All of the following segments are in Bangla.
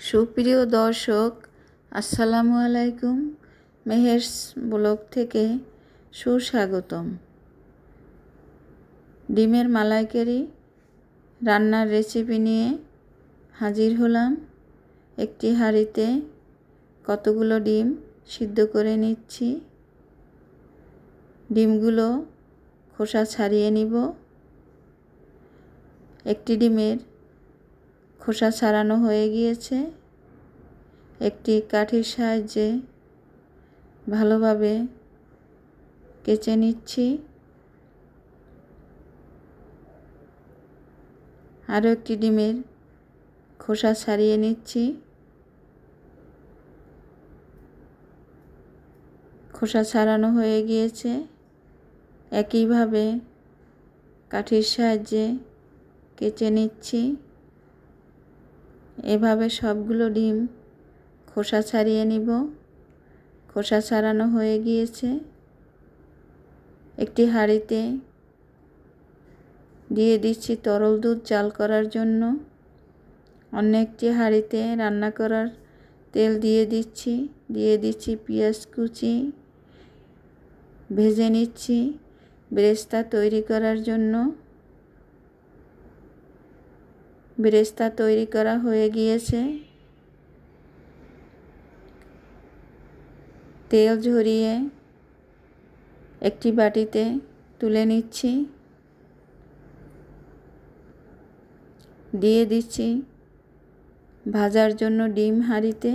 সুপ্রিয় দর্শক, আসসালামু আলাইকুম। মেহেরস ব্লগ থেকে সুস্বাগতম। ডিমের মালাইকারি রান্নার রেসিপি নিয়ে হাজির হলাম। একটি হাঁড়িতে কতগুলো ডিম সিদ্ধ করে নিচ্ছি। ডিমগুলো খোসা ছাড়িয়ে নিব। একটি ডিমের খোসা ছাড়ানো হয়ে গিয়েছে। একটি কাঠির সাহায্যে ভালোভাবে কেচে নিচ্ছি। আরও একটি ডিমের খোসা ছাড়িয়ে নিচ্ছি। খোসা ছাড়ানো হয়ে গিয়েছে। একইভাবে কাঠির সাহায্যে কেচে নিচ্ছি। এভাবে সবগুলো ডিম খোসা ছাড়িয়ে নিব। খোসা ছাড়ানো হয়ে গিয়েছে। একটি হাঁড়িতে দিয়ে দিচ্ছি তরল দুধ জাল করার জন্য। অন্য একটি হাঁড়িতে রান্না করার তেল দিয়ে দিচ্ছি পেঁয়াজ কুচি। ভেজে নিচ্ছি বেরেস্তা তৈরি করার জন্য। বেরেস্তা তৈরি করা হয়ে গিয়েছে। তেল ঝরিয়ে একটি বাটিতে তুলে নিচ্ছি। দিয়ে দিচ্ছি ভাজার জন্য ডিম হাঁড়িতে।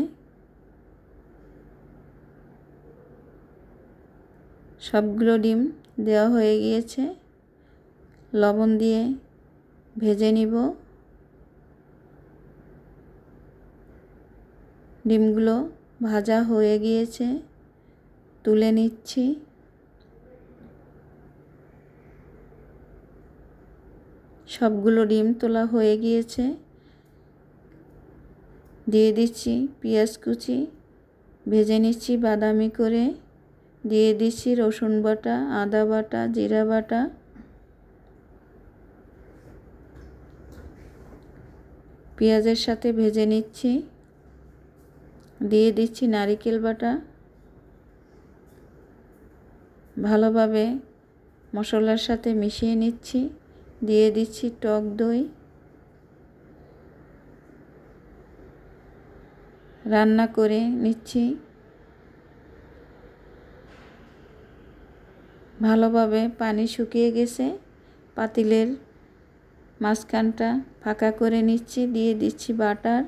সবগুলো ডিম দেওয়া হয়ে গিয়েছে। লবণ দিয়ে ভেজে নিব। ডিমগুলো ভাজা হয়ে গিয়েছে, তুলে নিচ্ছি। সবগুলো ডিম তোলা হয়ে গিয়েছে। দিয়ে দিচ্ছি পেঁয়াজ কুচি। ভেজে নিচ্ছি বাদামি করে। দিয়ে দিচ্ছি রসুন বাটা, আদা বাটা, জিরা বাটা। পেঁয়াজের সাথে ভেজে নিচ্ছি। দিয়ে দিচ্ছি নারকেল বাটা। ভালোভাবে মশলার সাথে মিশিয়ে নিচ্ছি। দিয়ে দিচ্ছি টক দই। রান্না করে নিচ্ছি। ভালোভাবে পানি শুকিয়ে গেছে। পাতিলের মাঝখানটা ফাঁকা করে নিচ্ছি। দিয়ে দিচ্ছি বাটার।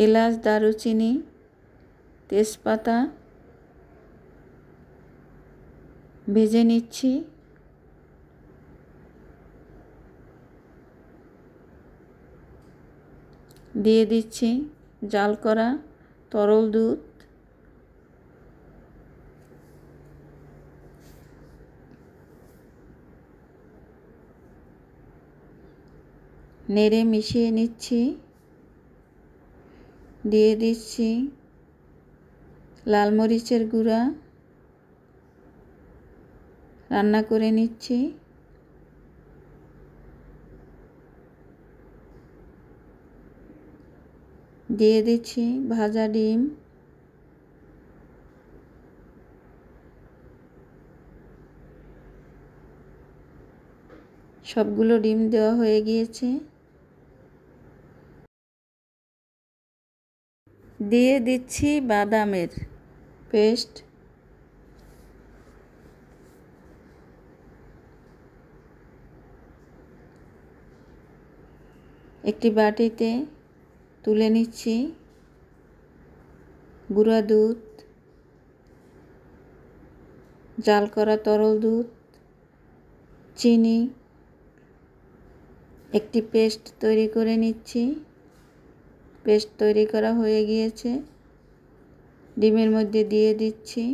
এলাচ, দারুচিনি, তেজপাতা ভেজে নিচ্ছি। দিয়ে দিচ্ছি জাল করা তরল দুধ। নেড়ে মিশিয়ে নিচ্ছি। দিয়ে দিচ্ছি লাল মরিচের গুঁড়া। রান্না করে নিচ্ছি। দিয়ে দিচ্ছি ভাজা ডিম। সবগুলো ডিম দেওয়া হয়ে গিয়েছে। দিয়ে দিচ্ছি বাদামের পেস্ট। একটি বাটিতে তুলে নিচ্ছি। গুঁড়া দুধ, জাল করা তরল দুধ, চিনি, একটি পেস্ট তৈরি করে নিচ্ছি। পেস্ট তৈরি করা হয়ে গিয়েছে। ডিমের মধ্যে দিয়ে দিচ্ছি।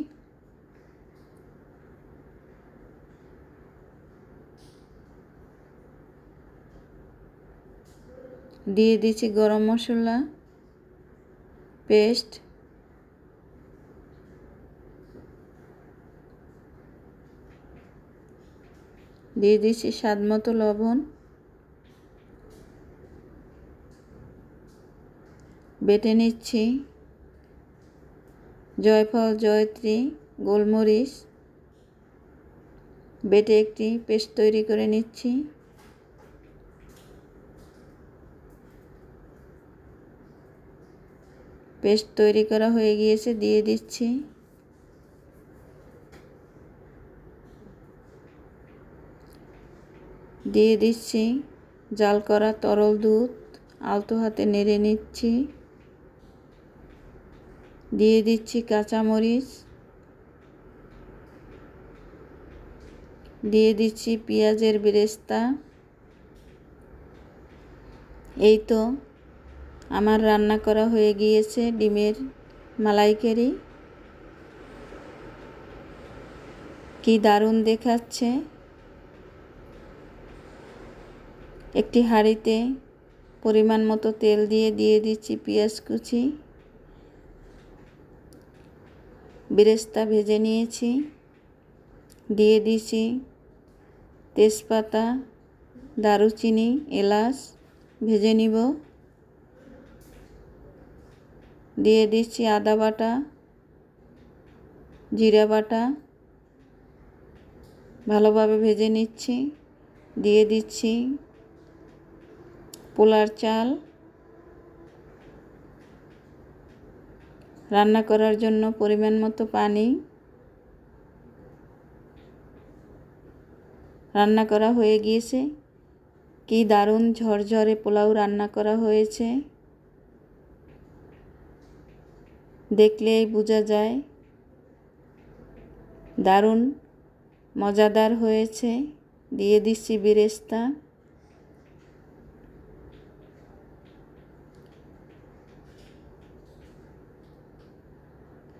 দিয়ে দিচ্ছি গরম মশলা পেস্ট। দিয়ে দিচ্ছি স্বাদ মতো লবণ, বেটে নিচ্ছি জয়ফল, জয়ত্রী, গোলমরিচ বেটে একটি পেস্ট তৈরি করে নিচ্ছি। পেস্ট তৈরি করা হয়ে গিয়েছে, দিয়ে দিচ্ছি জাল করা তরল দুধ, আলতো হাতে নেড়ে নিচ্ছি। দিয়ে দিচ্ছি কাঁচামরিচ, দিয়ে দিচ্ছি পেঁয়াজের বেরেস্তা। এই তো আমার রান্না করা হয়ে গিয়েছে ডিমের মালাইকারি। কি দারুণ দেখাচ্ছে। একটি হাঁড়িতে পরিমাণ মতো তেল দিয়ে দিচ্ছি পেঁয়াজ কুচি, বেরেস্তা ভেজে নিয়েছি, দিয়ে দিচ্ছি তেজপাতা, দারুচিনি, এলাচ ভেজে নিব, দিয়ে দিচ্ছি আদা বাটা, জিরা বাটা ভালোভাবে ভেজে নিচ্ছি। দিয়ে দিচ্ছি পোলার চাল, রান্না করার জন্য পরিমাণ মতো পানি। রান্না করা হয়ে গিয়েছে। কি দারুণ ঝরঝরে পোলাও রান্না করা হয়েছে, দেখলেই বোঝা যায় দারুণ মজাদার হয়েছে। দিয়ে দিচ্ছি বেরেস্তা,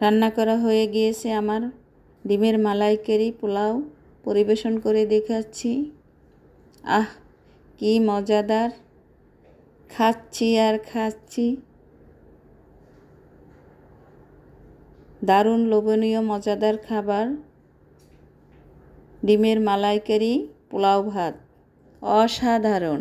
রান্না করা হয়ে গিয়েছে আমার ডিমের মালাইকারি পোলাও। পরিবেশন করে দেখাচ্ছি। আহ, কি মজাদার! খাচ্ছি আর খাচ্ছি। দারুণ লোভনীয় মজাদার খাবার ডিমের মালাইকারি পোলাও ভাত, অসাধারণ।